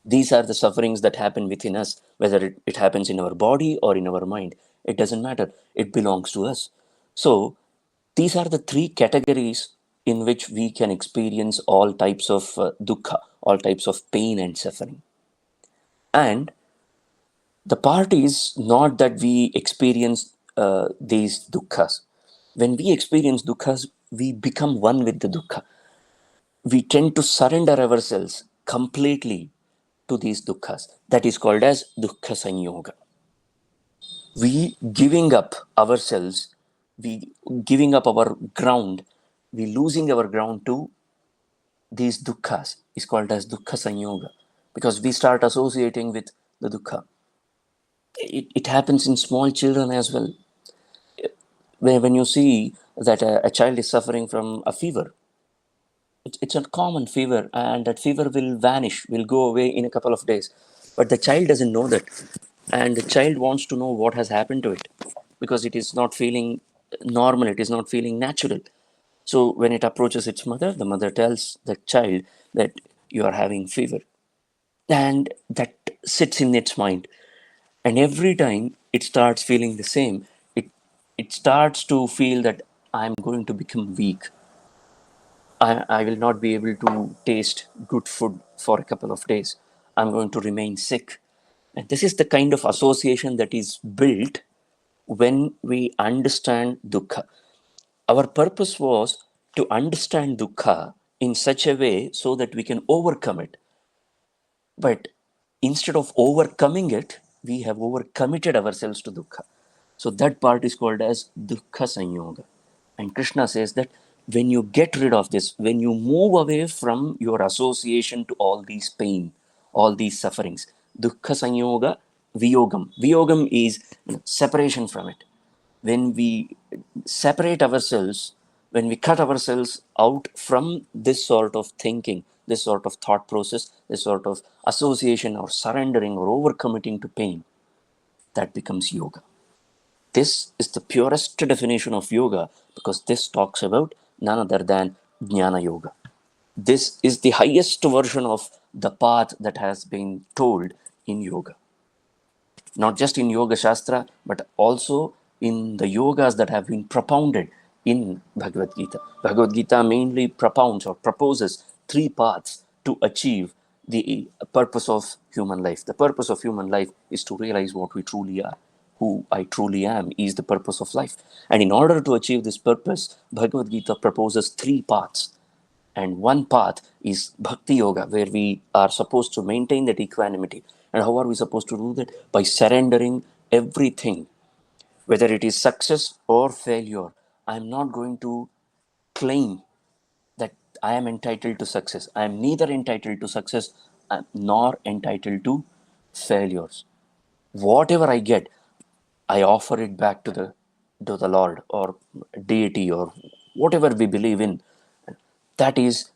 These are the sufferings that happen within us, whether it happens in our body or in our mind. It doesn't matter. It belongs to us. So these are the three categories in which we can experience all types of dukkha, all types of pain and suffering. And the part is not that we experience these dukkhas. When we experience dukkhas, we become one with the dukkha. We tend to surrender ourselves completely to these dukkhas. That is called as dukkha sanyoga. We giving up ourselves, we giving up our ground, we losing our ground to these dukkhas is called as dukkha sanyoga, because we start associating with the dukkha. It happens in small children as well. When you see that a child is suffering from a fever, it's a common fever, and that fever will vanish, will go away in a couple of days. But the child doesn't know that. And the child wants to know what has happened to it, because it is not feeling normal, it is not feeling natural. So when it approaches its mother, the mother tells the child that you are having fever. And that sits in its mind. And every time it starts feeling the same, it starts to feel that I'm going to become weak. I will not be able to taste good food for a couple of days. I'm going to remain sick. And this is the kind of association that is built when we understand dukkha. Our purpose was to understand dukkha in such a way so that we can overcome it. But instead of overcoming it, we have overcommitted ourselves to dukkha. So that part is called as dukkha sanyoga. And Krishna says that when you get rid of this, when you move away from your association to all these pain, all these sufferings, dukkha sanyoga, viyogam. Viyogam is separation from it. When we separate ourselves, when we cut ourselves out from this sort of thinking, this sort of thought process, this sort of association or surrendering or overcommitting to pain, that becomes yoga. This is the purest definition of yoga, because this talks about none other than jnana yoga. This is the highest version of the path that has been told in yoga. Not just in Yoga Shastra, but also in the yogas that have been propounded in Bhagavad Gita. Bhagavad Gita mainly propounds or proposes three paths to achieve the purpose of human life. The purpose of human life is to realize what we truly are. Who I truly am is the purpose of life. And in order to achieve this purpose, Bhagavad Gita proposes three paths. And one path is bhakti yoga, where we are supposed to maintain that equanimity. And how are we supposed to do that? By surrendering everything, whether it is success or failure. I'm not going to claim that I am entitled to success. I am neither entitled to success nor entitled to failures. Whatever I get, I offer it back to the Lord or deity or whatever we believe in. That is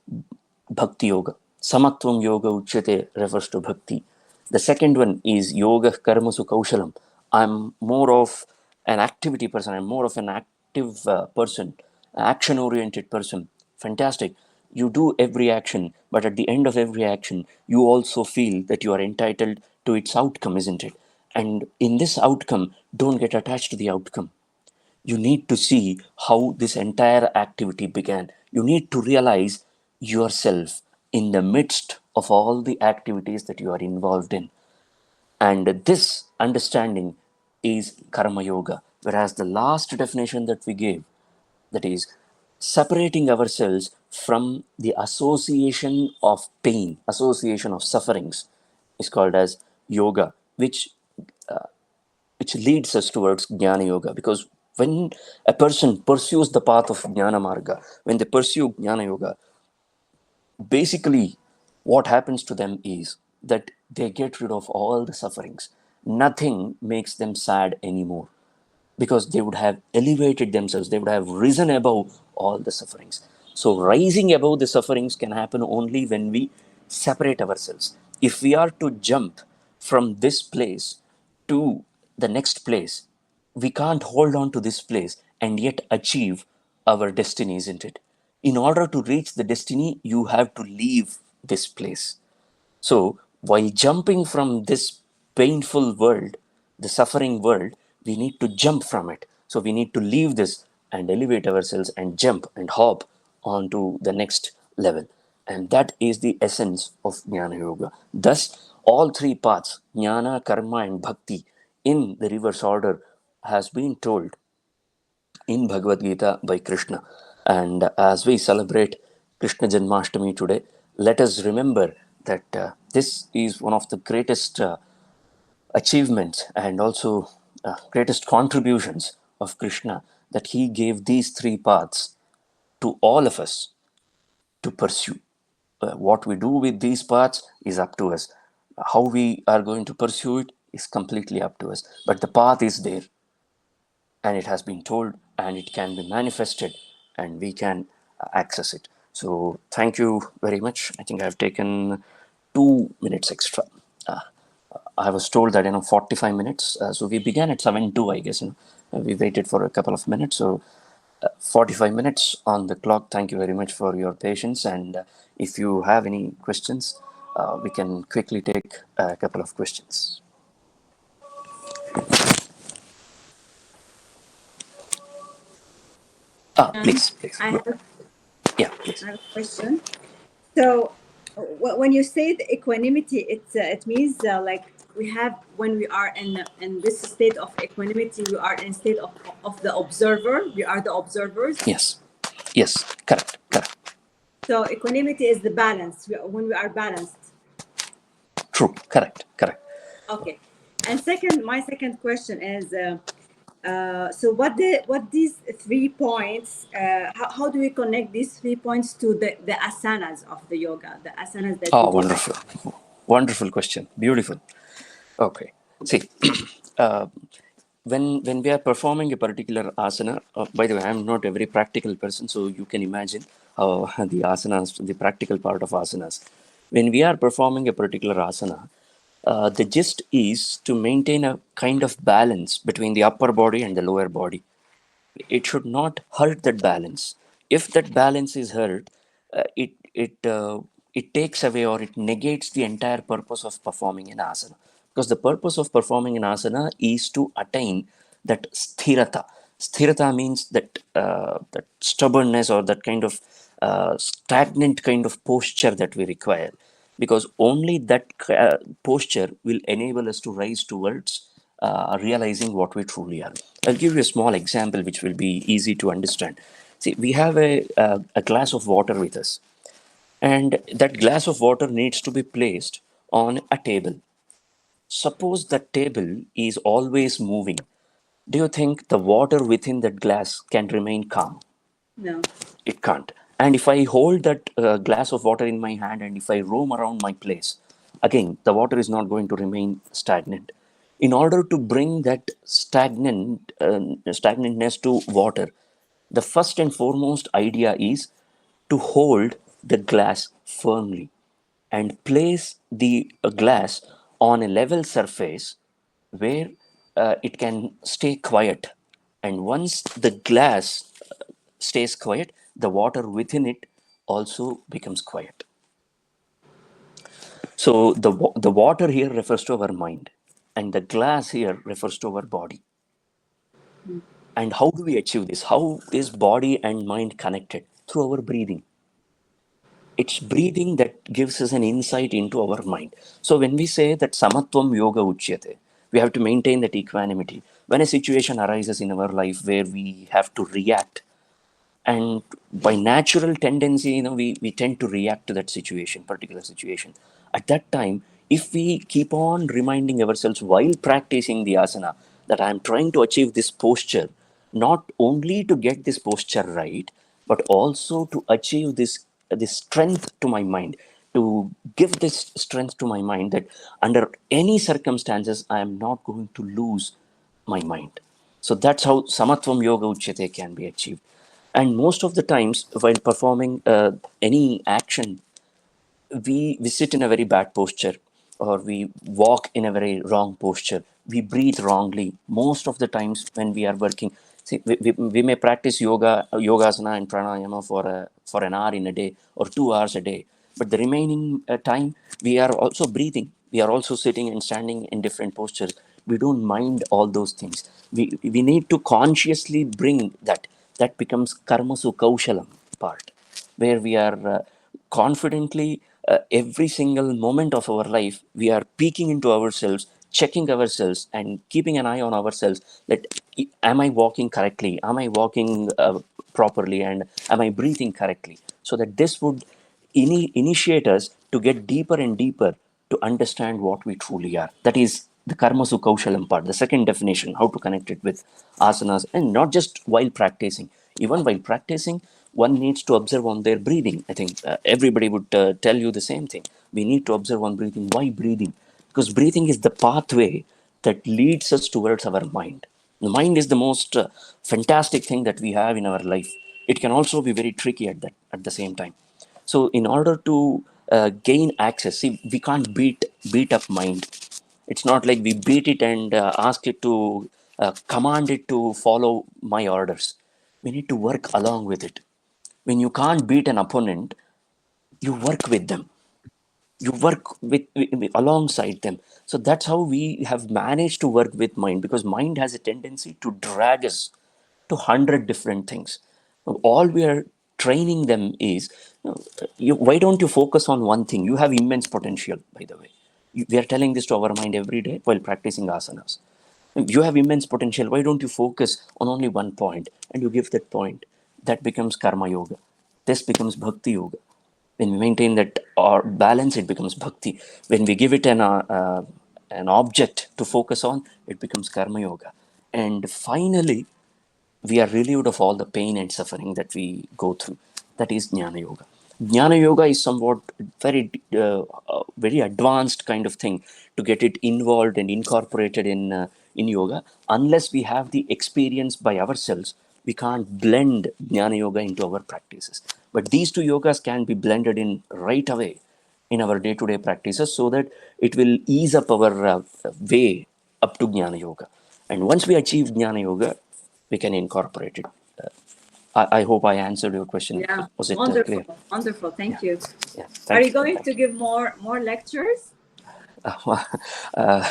Bhakti Yoga. Samatvam Yoga Uchyate refers to Bhakti. The second one is Yoga Karmasu Kaushalam. I'm more of an activity person. I'm more of an active person, action oriented person. Fantastic. You do every action, but at the end of every action, you also feel that you are entitled to its outcome, isn't it? And in this outcome, don't get attached to the outcome. You need to see how this entire activity began. You need to realize yourself in the midst of all the activities that you are involved in. And this understanding is karma yoga. Whereas the last definition that we gave, that is separating ourselves from the association of pain, association of sufferings, is called as yoga, which leads us towards Jnana Yoga. Because when a person pursues the path of Jnana Marga, when they pursue Jnana Yoga, basically what happens to them is that they get rid of all the sufferings. Nothing makes them sad anymore, because they would have elevated themselves, they would have risen above all the sufferings. So, rising above the sufferings can happen only when we separate ourselves. If we are to jump from this place to the next place, we can't hold on to this place and yet achieve our destiny, isn't it? In order to reach the destiny, you have to leave this place. So, while jumping from this painful world, the suffering world, we need to jump from it. So we need to leave this and elevate ourselves and jump and hop onto the next level. And that is the essence of Jnana Yoga. Thus, all three paths, Jnana, Karma, and Bhakti, in the reverse order, has been told in Bhagavad Gita by Krishna. And as we celebrate Krishna Janmashtami today, let us remember that this is one of the greatest achievements and also greatest contributions of Krishna, that he gave these three paths to all of us to pursue. What we do with these paths is up to us. How we are going to pursue it is completely up to us. But the path is there, and it has been told, and it can be manifested, and we can access it. So thank you very much. I think I've taken 2 minutes extra. I was told that 45 minutes. So we began at 7:02, I guess. We waited for a couple of minutes. So 45 minutes on the clock. Thank you very much for your patience. And if you have any questions, we can quickly take a couple of questions. Please, please. I have, Yeah, please. I have a question. So, when you say the equanimity, it means like we have, when we are in this state of equanimity, we are in state of the observer. We are the observers. Yes, yes, correct, correct. So equanimity is the balance. When we are balanced. True, correct, correct. Okay. And my second question is, so what these 3 points? How do we connect these 3 points to the asanas of the yoga? The asanas that we Oh, do. wonderful. Wonderful question. Beautiful. Okay. See, when we are performing a particular asana, by the way, I'm not a very practical person, so you can imagine how the asanas, the practical part of asanas. When we are performing a particular asana, the gist is to maintain a kind of balance between the upper body and the lower body. It should not hurt that balance. If that balance is hurt, it takes away or it negates the entire purpose of performing an asana. Because the purpose of performing an asana is to attain that sthirata. Sthirata means that stubbornness or that kind of stagnant kind of posture that we require, because only that posture will enable us to rise towards realizing what we truly are. I'll give you a small example which will be easy to understand. See, we have a glass of water with us, and that glass of water needs to be placed on a table. Suppose that table is always moving. Do you think the water within that glass can remain calm? No. It can't. And if I hold that glass of water in my hand and if I roam around my place, again, the water is not going to remain stagnant. In order to bring that stagnantness to water, the first and foremost idea is to hold the glass firmly and place the glass on a level surface where it can stay quiet. And once the glass stays quiet, the water within it also becomes quiet. So the water here refers to our mind, and the glass here refers to our body. And how do we achieve this? How is body and mind connected? Through our breathing. It's breathing that gives us an insight into our mind. So when we say that samatvam yoga uchyate, we have to maintain that equanimity. When a situation arises in our life where we have to react, and by natural tendency, we tend to react to that situation, particular situation. At that time, if we keep on reminding ourselves while practicing the asana that I'm trying to achieve this posture, not only to get this posture right, but also to achieve this strength to my mind, to give this strength to my mind, that under any circumstances I am not going to lose my mind. So that's how samatvam yoga uchyate can be achieved. And most of the times, while performing any action, we sit in a very bad posture, or we walk in a very wrong posture. We breathe wrongly. Most of the times when we are working, see, we may practice yogasana and pranayama for an hour in a day or 2 hours a day. But the remaining time, we are also breathing. We are also sitting and standing in different postures. We don't mind all those things. We need to consciously bring that. That becomes karmasu kaushalam part, where we are confidently, every single moment of our life, we are peeking into ourselves, checking ourselves, and keeping an eye on ourselves. That am I walking correctly? Am I walking properly? And am I breathing correctly? So that this would initiate us to get deeper and deeper to understand what we truly are. That is the karmasu kaushalam part, the second definition, how to connect it with asanas, and not just while practicing. Even while practicing, one needs to observe on their breathing. I think everybody would tell you the same thing. We need to observe on breathing. Why breathing? Because breathing is the pathway that leads us towards our mind. The mind is the most fantastic thing that we have in our life. It can also be very tricky at the same time. So in order to gain access, see, we can't beat up mind. It's not like we beat it and ask it to command it to follow my orders. We need to work along with it. When you can't beat an opponent, you work with them. You work alongside them. So that's how we have managed to work with mind, because mind has a tendency to drag us to 100 different things. All we are training them is, why don't you focus on one thing? You have immense potential, by the way. We are telling this to our mind every day while practicing asanas. You have immense potential. Why don't you focus on only one point and you give that point? That becomes karma yoga. This becomes bhakti yoga. When we maintain that or balance, it becomes bhakti. When we give it an object to focus on, it becomes karma yoga. And finally, we are relieved of all the pain and suffering that we go through. That is Jnana Yoga. Jnana Yoga is somewhat very advanced kind of thing to get it involved and incorporated in yoga. Unless we have the experience by ourselves, we can't blend Jnana Yoga into our practices. But these two yogas can be blended in right away in our day-to-day practices, so that it will ease up our way up to Jnana Yoga. And once we achieve Jnana Yoga, we can incorporate it. I hope I answered your question. Yeah, Was it clear? wonderful, wonderful. Yeah. Thank you. Yeah. Are Thank you you. going Thank to you. give more lectures? Uh,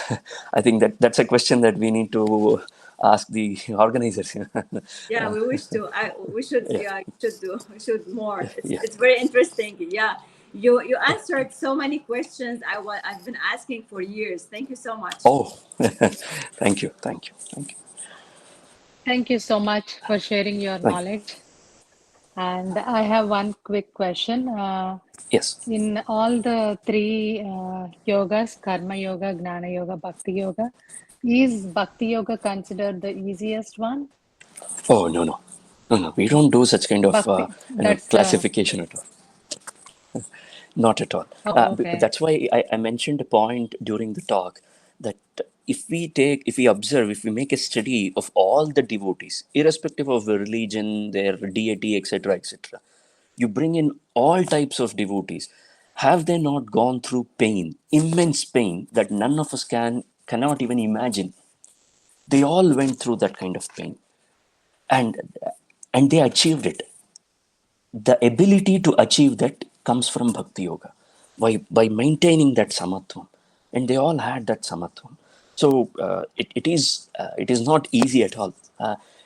I think that's a question that we need to ask the organizers. Yeah, we wish to. We should. Yeah. Yeah, should do. We should more. Yeah. It's very interesting. Yeah, you answered so many questions I've been asking for years. Thank you so much. Oh, thank you. Thank you. Thank you. Thank you so much for sharing your Thank you. knowledge. And I have one quick question. Yes. In all the three yogas, Karma Yoga, Gnana Yoga, Bhakti Yoga, is Bhakti Yoga considered the easiest one? Oh, no, no. No, no. We don't do such kind of That's the, classification at all. Not at all. oh, okay. That's why I mentioned a point during the talk that if we observe, if we make a study of all the devotees, irrespective of the religion, their deity, etc., etc., you bring in all types of devotees. Have they not gone through pain, immense pain that none of us cannot even imagine? They all went through that kind of pain, and and they achieved it. The ability to achieve that comes from bhakti yoga, by maintaining that samatvam, and they all had that samatvam. So it is not easy at all.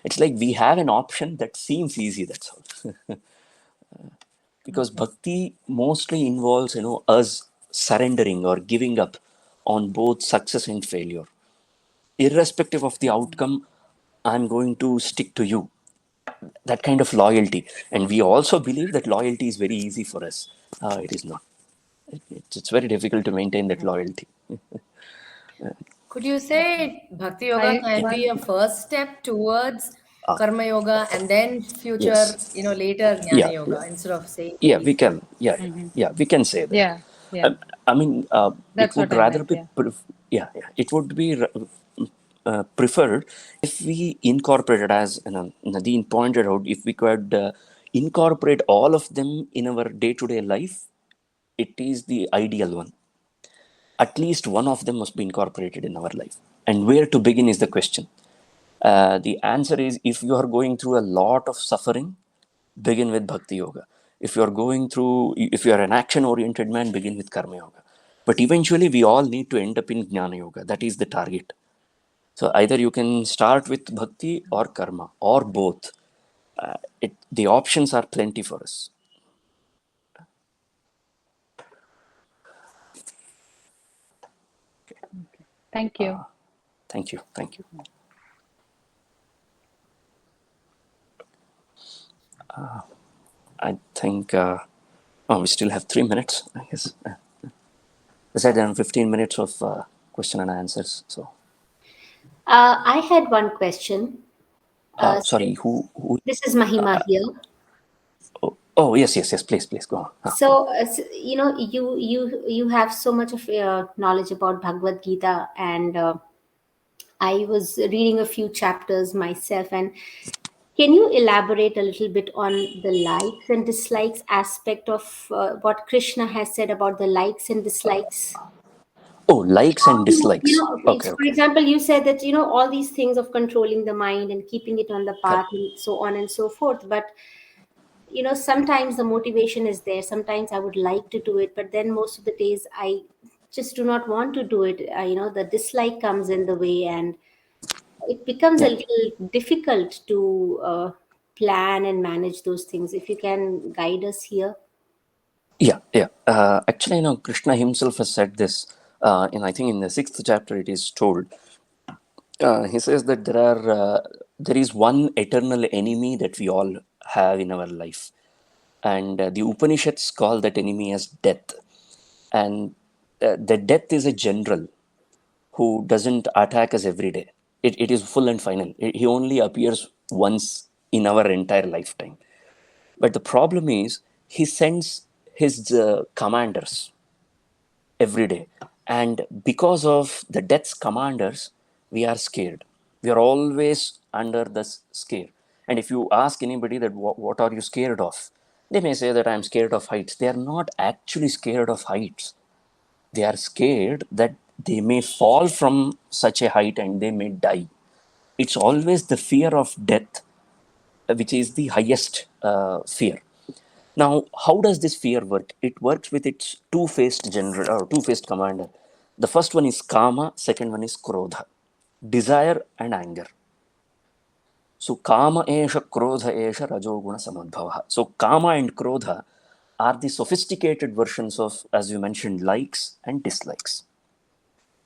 It's like we have an option that seems easy, that's all. Because Okay. bhakti mostly involves, us surrendering or giving up on both success and failure. Irrespective of the outcome, I'm going to stick to you. That kind of loyalty. And we also believe that loyalty is very easy for us. It is not. It's very difficult to maintain that loyalty. Could you say Bhakti Yoga I can be one a first step towards Ah, Karma Yoga and then future, yes. later Jnana Yeah, Yoga yeah. instead of saying Yeah, only we one? can. Yeah, yeah, mhm. yeah, we can say that. Yeah, yeah. I mean, it That's would what I rather meant. be, Yeah. yeah, yeah, it would be preferred if we incorporated, as Nadine pointed out, if we could incorporate all of them in our day-to-day life, it is the ideal one. At least one of them must be incorporated in our life. And where to begin is the question. The answer is, if you are going through a lot of suffering, begin with Bhakti Yoga. If you are an action oriented man, begin with Karma Yoga. But eventually, we all need to end up in Jnana Yoga. That is the target. So either you can start with bhakti or karma or both. The options are plenty for us. Thank you. Thank you. Thank you. I think we still have 3 minutes, I guess. Besides, 15 minutes of question and answers. So, I had one question. sorry, who? This is Mahima here. Oh, yes. Please go on. So, you have so much of knowledge about Bhagavad Gita, and I was reading a few chapters myself. And can you elaborate a little bit on the likes and dislikes aspect of what Krishna has said about the likes and dislikes? Oh, likes and dislikes. Okay, Okay, so for okay. example, you said that all these things of controlling the mind and keeping it on the path Correct. and so on and so forth, but sometimes the motivation is there, sometimes I would like to do it, but then most of the days I just do not want to do it. The dislike comes in the way, and it becomes a Yeah, little difficult to plan and manage those things. If you can guide us here. yeah. Actually, Krishna himself has said this. I think in the 6th chapter, it is told. He says that there is one eternal enemy that we all have in our life, and the Upanishads call that enemy as death. And the death is a general who doesn't attack us every day. It is full and final. He only appears once in our entire lifetime. But the problem is, he sends his commanders every day. And because of the death's commanders, we are scared. We are always under the scare. And if you ask anybody that what are you scared of, they may say that I'm scared of heights. They are not actually scared of heights. They are scared that they may fall from such a height and they may die. It's always the fear of death, which is the highest fear. Now, how does this fear work? It works with its two-faced general or two-faced commander. The first one is kama, second one is krodha, desire and anger. So kama esha krodha esha rajoguna samadbhava. So kama and krodha are the sophisticated versions of, as you mentioned, likes and dislikes.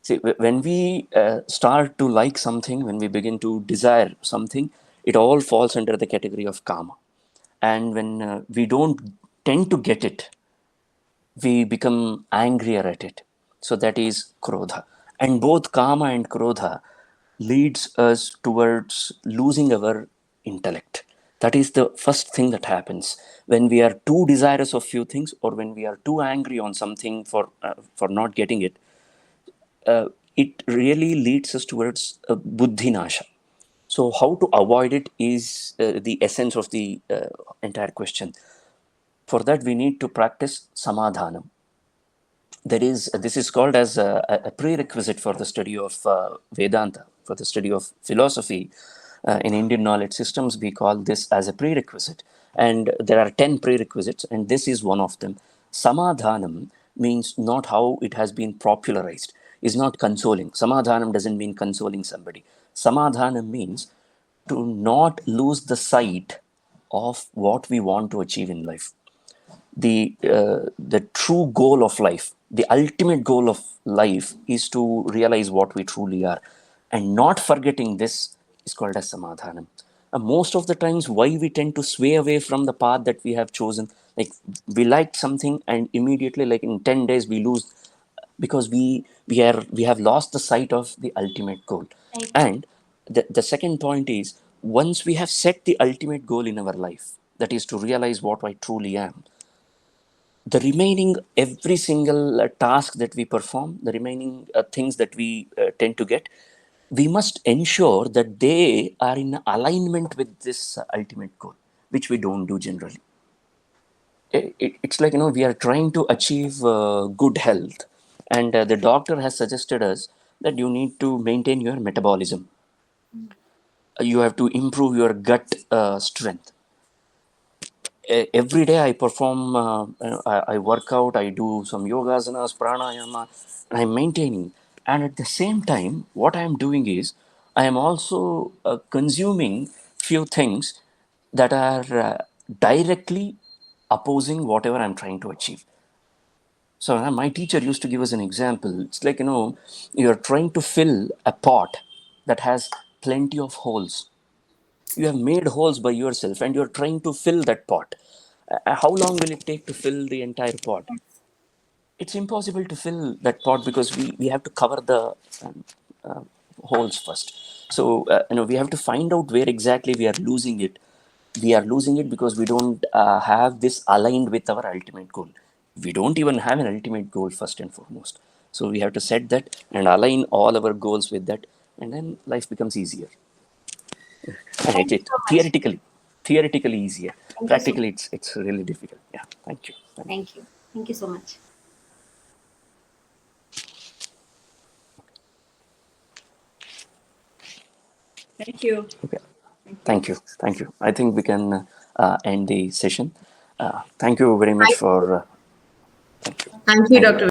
See, when we start to like something, when we begin to desire something, it all falls under the category of kama. And when we don't tend to get it, we become angrier at it. So that is krodha. And both kama and krodha leads us towards losing our intellect. That is the first thing that happens when we are too desirous of few things, or when we are too angry on something for not getting it. It really leads us towards buddhi nasha. So how to avoid it is the essence of the entire question. For that, we need to practice samadhanam. This is called as a prerequisite for the study of Vedanta, for the study of philosophy. In Indian knowledge systems, we call this as a prerequisite. And there are 10 prerequisites, and this is one of them. Samadhanam means not how it has been popularized, is not consoling. Samadhanam doesn't mean consoling somebody. Samadhanam means to not lose the sight of what we want to achieve in life. The true goal of life, the ultimate goal of life, is to realize what we truly are, and not forgetting this is called as samadhanam. Most of the times, why we tend to sway away from the path that we have chosen, like we liked something and immediately, like in 10 days, we lose, because we have lost the sight of the ultimate goal. Right. And the second point is, once we have set the ultimate goal in our life, that is to realize what I truly am, the remaining every single task that we perform, the remaining things that we tend to get, we must ensure that they are in alignment with this ultimate goal, which we don't do generally. It's like, we are trying to achieve good health, and the doctor has suggested us that you need to maintain your metabolism. You have to improve your gut strength. Every day I perform, I work out, I do some yoga asanas, pranayama, and I'm maintaining. And at the same time, what I'm doing is, I am also consuming few things that are directly opposing whatever I'm trying to achieve. So my teacher used to give us an example. It's like, you're trying to fill a pot that has plenty of holes. You have made holes by yourself and you're trying to fill that pot. How long will it take to fill the entire pot? It's impossible to fill that pot because we have to cover the uh, holes first. So we have to find out where exactly we are losing it. We are losing it because we don't have this aligned with our ultimate goal. We don't even have an ultimate goal first and foremost. So we have to set that and align all our goals with that, and then life becomes easier. And Thank you it so much. theoretically easier. Thank you so much. Practically, it's really difficult. Yeah. Thank you. Thank you. Thank you. Thank you so much. Thank you. Okay. Thank you. Thank you. Thank you. I think we can end the session. Thank you very much for. Thank you. Thank you, Thank you. Dr.